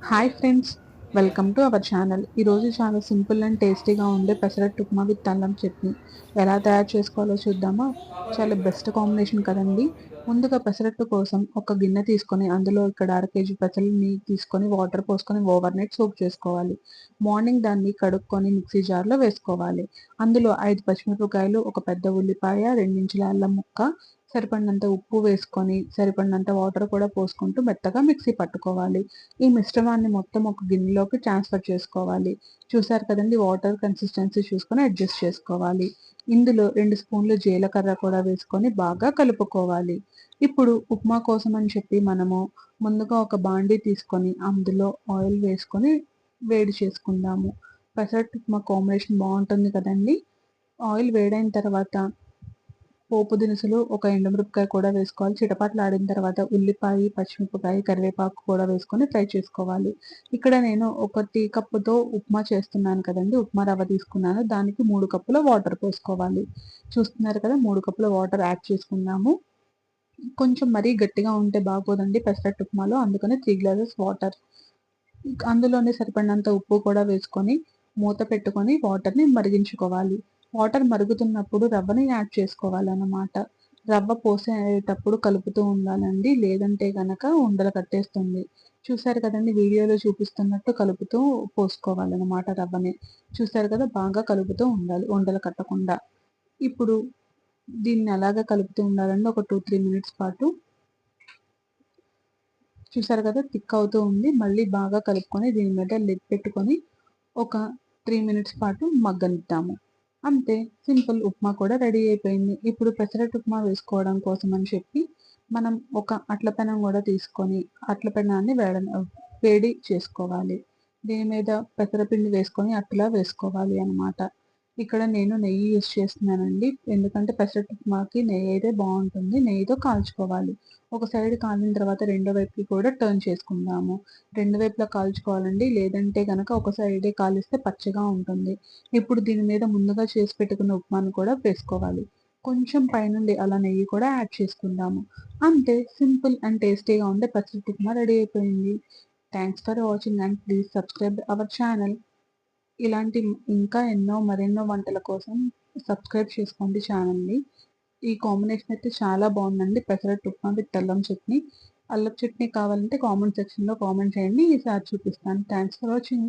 Hi friends, welcome to our channel. ఈరోజు చాలా simple and టేస్టీగా ఉండే పెసరట్టు ఉప్మా విత్ అల్లం చట్నీ ఎలా తయారు చేసుకోవాలో చూద్దామా. చాలా బెస్ట్ కాంబినేషన్ కదండి. ముందుగా పెసరట్టు కోసం ఒక గిన్నె తీసుకొని అందులో ఇక్కడ అర కేజీ పెసలని తీసుకొని వాటర్ పోసుకొని ఓవర్ నైట్ సోక్ చేసుకోవాలి. మార్నింగ్ దాన్ని కడుక్కొని మిక్సీ జార్లో వేసుకోవాలి. అందులో 5 పచ్చిమిరపకాయలు, ఒక పెద్ద ఉల్లిపాయ, 2 ఇంచుల అల్లం ముక్క, సరిపడినంత ఉప్పు వేసుకొని సరిపడినంత వాటర్ కూడా పోసుకుంటూ మెత్తగా మిక్సీ పట్టుకోవాలి. ఈ మిశ్రమాన్ని మొత్తం ఒక గిన్నెలోకి ట్రాన్స్ఫర్ చేసుకోవాలి. చూసారు కదండి, వాటర్ కన్సిస్టెన్సీ చూసుకొని అడ్జస్ట్ చేసుకోవాలి. ఇందులో 2 స్పూన్లు జీలకర్ర కూడా వేసుకొని బాగా కలుపుకోవాలి. ఇప్పుడు ఉప్మా కోసం అని చెప్పి మనము ముందుగా ఒక బాండీ తీసుకొని అందులో ఆయిల్ వేసుకొని వేడి చేసుకుందాము. పెసరట్టు ఉప్మా కాంబినేషన్ బాగుంటుంది కదండి. ఆయిల్ వేడైన తర్వాత పోపు దినుసులు, ఒక ఎండుమిరపకాయ కూడా వేసుకోవాలి. చిటపటలాడిన తర్వాత ఉల్లిపాయ, పచ్చిమిరపకాయ, కరివేపాకు కూడా వేసుకొని ఫ్రై చేసుకోవాలి. ఇక్కడ నేను ఒక టీ కప్పుతో ఉప్మా చేస్తున్నాను కదండీ. ఉప్మా రవ్వ తీసుకున్నాను. దానికి 3 కప్పుల వాటర్ పోసుకోవాలి. చూస్తున్నారు కదా, 3 కప్పుల వాటర్ యాడ్ చేసుకున్నాము. కొంచెం మరీ గట్టిగా ఉంటే బాగోదండి పెసరట్టు ఉప్మాలో. అందుకని 3 గ్లాసెస్ వాటర్. అందులోనే సరిపడినంత ఉప్పు కూడా వేసుకొని మూత పెట్టుకొని వాటర్‌ని మరిగించుకోవాలి. వాటర్ మరుగుతున్నప్పుడు రవ్వని యాడ్ చేసుకోవాలనమాట. రవ్వ పోసేటప్పుడు కలుపుతూ ఉండాలండి. లేదంటే గనక ఉండలు కట్టేస్తుంది. చూసారు కదండీ, వీడియోలో చూపిస్తున్నట్టు కలుపుతూ పోసుకోవాలనమాట రవ్వని. చూసారు కదా, బాగా కలుపుతూ ఉండాలి ఉండలు కట్టకుండా. ఇప్పుడు దీన్ని అలాగే కలుపుతూ ఉండాలండి ఒక 2, 3 మినిట్స్ పాటు. చూసారు కదా, థిక్ అవుతూ ఉంది. మళ్ళీ బాగా కలుపుకొని దీని మీద లిడ్ పెట్టుకొని ఒక 3 మినిట్స్ పాటు మగ్గనిద్దాము. అంతే, సింపుల్ ఉప్మా కూడా రెడీ అయిపోయింది. ఇప్పుడు పెసరట్టు ఉప్మా వేసుకోవడం కోసం అని చెప్పి మనం ఒక అట్ల పెనం కూడా తీసుకొని అట్ల పెనాన్ని వేడి చేసుకోవాలి. దీని మీద పెసరపిండి వేసుకొని అట్లా వేసుకోవాలి అన్నమాట. ఇక్కడ నేను నెయ్యి యూజ్ చేస్తున్నానండి. ఎందుకంటే పెసరట్టు ఉప్మాకి నెయ్యి అయితే బాగుంటుంది. నెయ్యితో కాల్చుకోవాలి. ఒక సైడ్ కాలిన తర్వాత రెండో వైపుకి కూడా టర్న్ చేసుకుందాము. 2 వైపులా కాల్చుకోవాలండి. లేదంటే గనక ఒక సైడే కాలిస్తే పచ్చిగా ఉంటుంది. ఇప్పుడు దీని మీద ముందుగా చేసి పెట్టుకున్న ఉప్మాను కూడా వేసుకోవాలి. కొంచెం పైనుండి అలా నెయ్యి కూడా యాడ్ చేసుకుందాము. అంతే, సింపుల్ అండ్ టేస్టీగా ఉండే పెసరట్టు ఉప్మా రెడీ అయిపోయింది. Thanks for watching and please subscribe our channel. ఇలాంటి ఇంకా మరెన్నో వంటల కోసం సబ్స్క్రైబ్ చేసుకోండి ఛానల్‌ని. ఈ కాంబినేషన్ అయితే చాలా బావుందండి. పెసరట్టు ఉప్మా విత్ అల్లం చట్నీ. అల్లం చట్నీ కావాలంటే కామెంట్ సెక్షన్‌లో కామెంట్ చేయండి. ఈసారి చూపిస్తాను. Thanks for watching.